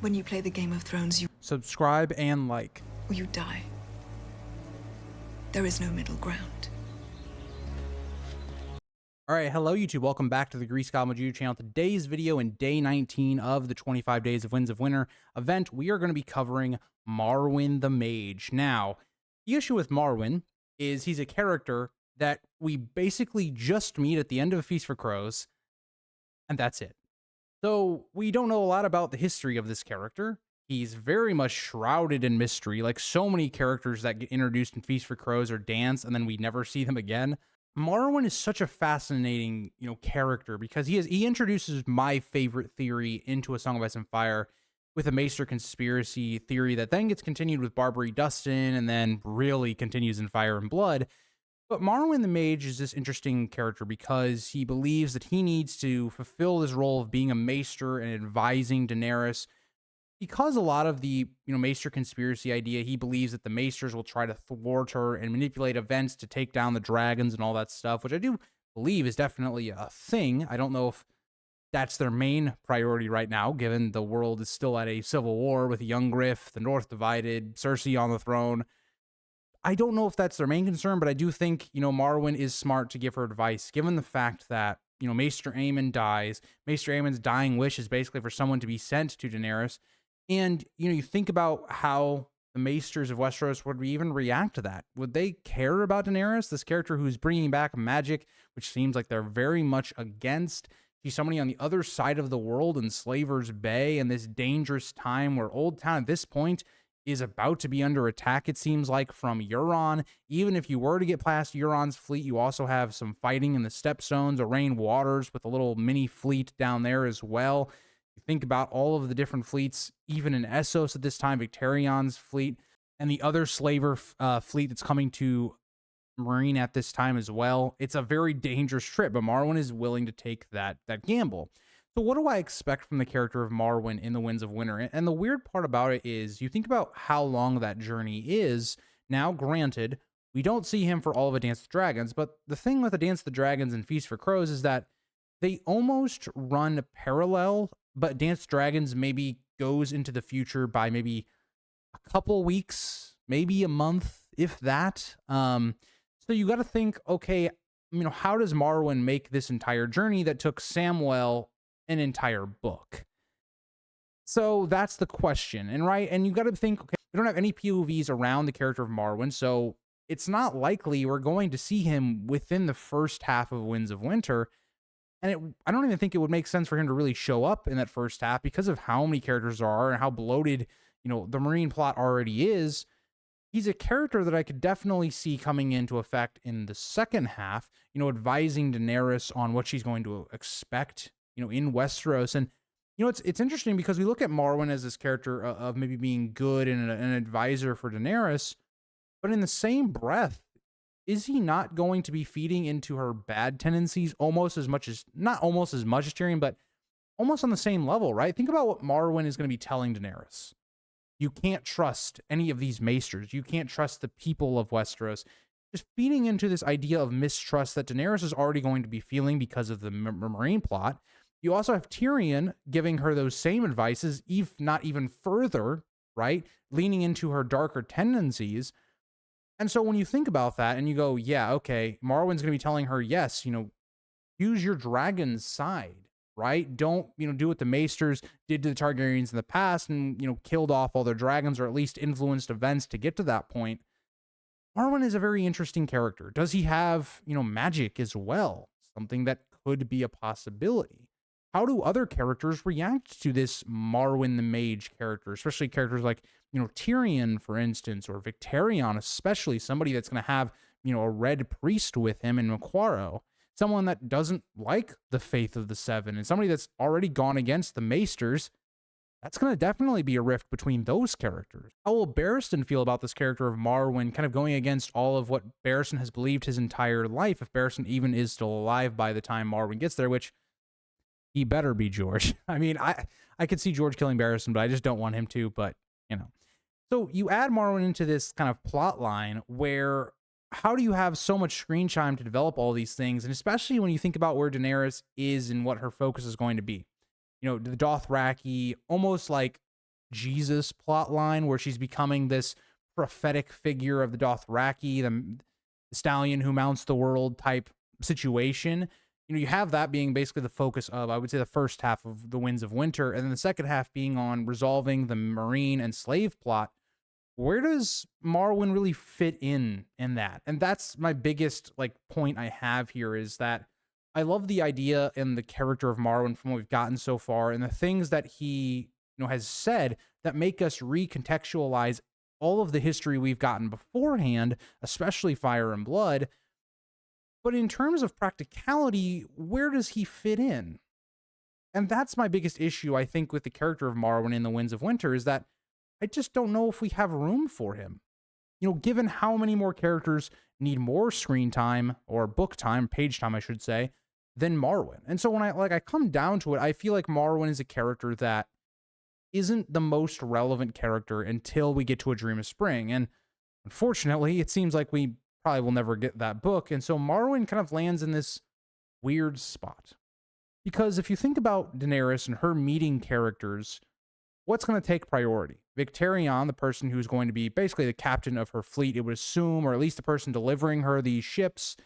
When you play the Game of Thrones, Subscribe and like. you die. There is no middle ground. All right, hello YouTube. Welcome back to the Grease Goblin YouTube channel. Today's video, in day 19 of the 25 Days of Winds of Winter event, we are going to be covering Marwyn the Mage. Now, the issue with Marwyn is he's a character that we basically just meet at the end of A Feast for Crows, and that's it. So we don't know a lot about the history of this character. He's very much shrouded in mystery, like so many characters that get introduced in Feast for Crows or Dance, and then we never see them again. Marwyn is such a fascinating, character because he introduces my favorite theory into A Song of Ice and Fire with a Maester conspiracy theory that then gets continued with Barbary Dustin and then really continues in Fire and Blood. But Marwyn the Mage is this interesting character because he believes that he needs to fulfill this role of being a Maester and advising Daenerys. Because a lot of the Maester conspiracy idea, he believes that the Maesters will try to thwart her and manipulate events to take down the dragons and all that stuff, which I do believe is definitely a thing. I don't know if that's their main priority right now, given the world is still at a civil war with Young Griff, the North divided, Cersei on the throne. I don't know if that's their main concern, but I do think, Marwyn is smart to give her advice, given the fact that, Maester Aemon dies. Maester Aemon's dying wish is basically for someone to be sent to Daenerys. And, you think about how the Maesters of Westeros would even react to that. Would they care about Daenerys, this character who's bringing back magic, which seems like they're very much against? She's somebody on the other side of the world in Slaver's Bay in this dangerous time where Old Town at this point is about to be under attack, it seems like, from Euron. Even if you were to get past Euron's fleet, you also have some fighting in the Stepstones, Arrayne Waters with a little mini fleet down there as well. You think about all of the different fleets, even in Essos at this time, Victarion's fleet, and the other slaver fleet that's coming to Marine at this time as well. It's a very dangerous trip, but Marwyn is willing to take that gamble. So what do I expect from the character of Marwyn in the Winds of Winter? And the weird part about it is you think about how long that journey is. Now, granted, we don't see him for all of A Dance with the Dragons, but the thing with A Dance with the Dragons and Feast for Crows is that they almost run parallel, but Dance with Dragons maybe goes into the future by maybe a couple weeks, maybe a month, if that. So you got to think, okay, how does Marwyn make this entire journey that took Samwell an entire book? So that's the question. And you got to think, okay, we don't have any POVs around the character of Marwyn, so it's not likely we're going to see him within the first half of Winds of Winter. And I don't even think it would make sense for him to really show up in that first half because of how many characters there are and how bloated, the Marine plot already is. He's a character that I could definitely see coming into effect in the second half, advising Daenerys on what she's going to expect, in Westeros. And, it's interesting because we look at Marwyn as this character of maybe being good and an advisor for Daenerys, but in the same breath, is he not going to be feeding into her bad tendencies almost as much as, not almost as much as Tyrion, but almost on the same level, right? Think about what Marwyn is going to be telling Daenerys. You can't trust any of these maesters. You can't trust the people of Westeros. Just feeding into this idea of mistrust that Daenerys is already going to be feeling because of the Marine plot. You also have Tyrion giving her those same advices, if not even further, right? Leaning into her darker tendencies. And so when you think about that and you go, yeah, okay, Marwyn's going to be telling her, yes, use your dragon's side, right? Don't, do what the Maesters did to the Targaryens in the past and, killed off all their dragons or at least influenced events to get to that point. Marwyn is a very interesting character. Does he have, magic as well? Something that could be a possibility. How do other characters react to this Marwyn the Mage character, especially characters like, Tyrion, for instance, or Victarion, especially somebody that's going to have, a red priest with him in Inquires, someone that doesn't like the faith of the Seven, and somebody that's already gone against the Maesters. That's going to definitely be a rift between those characters. How will Barristan feel about this character of Marwyn kind of going against all of what Barristan has believed his entire life, if Barristan even is still alive by the time Marwyn gets there, which he better be, George. I mean, I could see George killing Barristan, but I just don't want him to, but, So you add Marwyn into this kind of plot line where how do you have so much screen time to develop all these things? And especially when you think about where Daenerys is and what her focus is going to be. The Dothraki, almost like Jesus plot line where she's becoming this prophetic figure of the Dothraki, the stallion who mounts the world type situation. You know, you have that being basically the focus of, I would say, the first half of the Winds of Winter, and then the second half being on resolving the Marine and slave plot. Where does Marwin really fit in that? And that's my biggest like point I have here, is that I love the idea and the character of Marwin from what we've gotten so far, and the things that he, you know, has said that make us recontextualize all of the history we've gotten beforehand, especially Fire and Blood. But in terms of practicality, where does he fit in? And that's my biggest issue, I think, with the character of Marwin in the Winds of Winter, is that I just don't know if we have room for him. You know, given how many more characters need more screen time, or book time, page time, I should say, than Marwin. And so when I come down to it, I feel like Marwin is a character that isn't the most relevant character until we get to A Dream of Spring. And unfortunately, it seems like we probably will never get that book. And so Marwin kind of lands in this weird spot. Because if you think about Daenerys and her meeting characters, what's going to take priority? Victarion, the person who's going to be basically the captain of her fleet, it would assume, or at least the person delivering her these ships.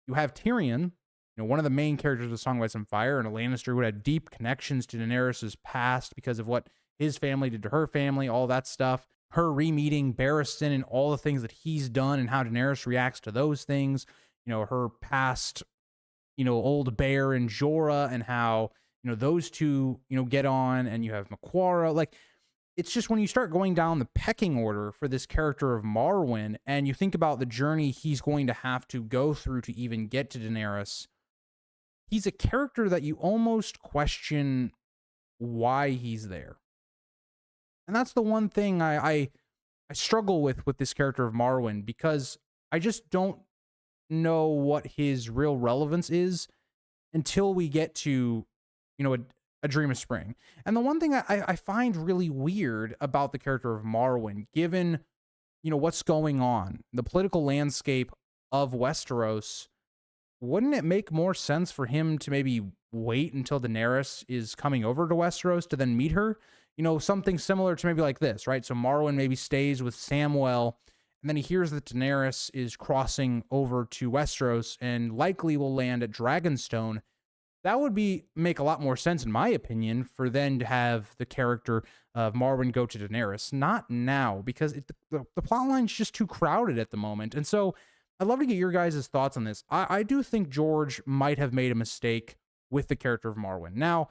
You have Tyrion, you know, one of the main characters of Song of Ice and Fire, and a Lannister who had deep connections to Daenerys' past because of what his family did to her family, all that stuff. Her re-meeting Barristan and all the things that he's done and how Daenerys reacts to those things. You know, her past, you know, Old Bear and Jorah, and how, you know, those two, you know, get on. And you have Maquara. Like, it's just when you start going down the pecking order for this character of Marwin, and you think about the journey he's going to have to go through to even get to Daenerys, he's a character that you almost question why he's there. And that's the one thing I struggle with this character of Marwin, because I just don't know what his real relevance is until we get to, you know, a Dream of Spring. And the one thing I find really weird about the character of Marwin, given, you know, what's going on, the political landscape of Westeros, wouldn't it make more sense for him to maybe wait until Daenerys is coming over to Westeros to then meet her? You know, something similar to maybe like this, right? So Marwin maybe stays with Samwell, and then he hears that Daenerys is crossing over to Westeros and likely will land at Dragonstone. That would make a lot more sense, in my opinion, for then to have the character of Marwin go to Daenerys. Not now, because the plot line's just too crowded at the moment. And so I'd love to get your guys' thoughts on this. I do think George might have made a mistake with the character of Marwin. Now,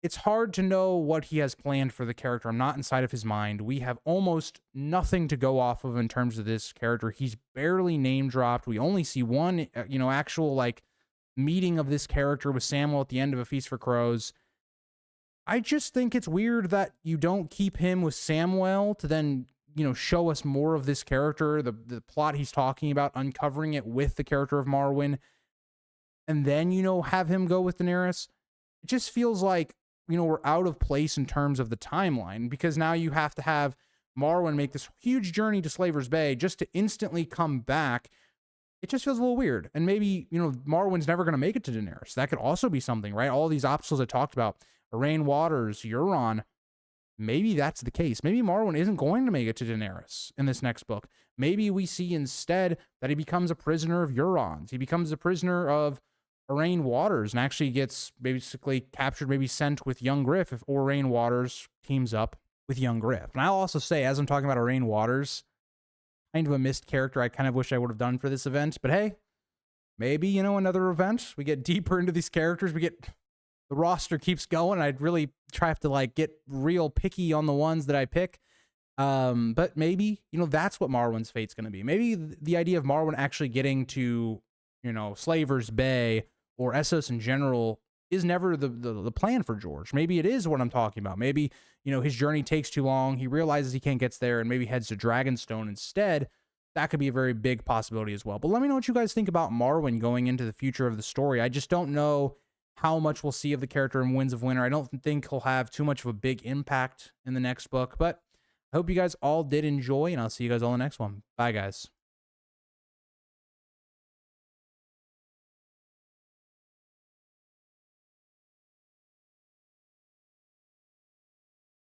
it's hard to know what he has planned for the character. I'm not inside of his mind. We have almost nothing to go off of in terms of this character. He's barely name dropped. We only see one, you know, actual like meeting of this character with Samwell at the end of A Feast for Crows. I just think it's weird that you don't keep him with Samwell to then, you know, show us more of this character, the plot he's talking about, uncovering it with the character of Marwin, and then, you know, have him go with Daenerys. It just feels like, you know, we're out of place in terms of the timeline, because now you have to have Marwin make this huge journey to Slaver's Bay just to instantly come back. It just feels a little weird. And maybe, you know, Marwin's never going to make it to Daenerys. That could also be something, right? All these obstacles I talked about, Arrayn Waters, Euron, maybe that's the case. Maybe Marwin isn't going to make it to Daenerys in this next book. Maybe we see instead that he becomes a prisoner of Euron's. He becomes a prisoner of Arrayn Waters and actually gets basically captured, maybe sent with Young Griff if Arrayn Waters teams up with Young Griff. And I'll also say, as I'm talking about Arrayn Waters, kind of a missed character I kind of wish I would have done for this event. But hey, maybe, you know, another event, we get deeper into these characters, the roster keeps going. I'd really try to like get real picky on the ones that I pick. But maybe, you know, that's what Marwin's fate's going to be. Maybe the idea of Marwin actually getting to, you know, Slaver's Bay or Essos in general is never the plan for George. Maybe it is what I'm talking about. Maybe, you know, his journey takes too long. He realizes he can't get there and maybe heads to Dragonstone instead. That could be a very big possibility as well. But let me know what you guys think about Marwin going into the future of the story. I just don't know how much we'll see of the character in Winds of Winter. I don't think he'll have too much of a big impact in the next book, but I hope you guys all did enjoy, and I'll see you guys all in the next one. Bye, guys.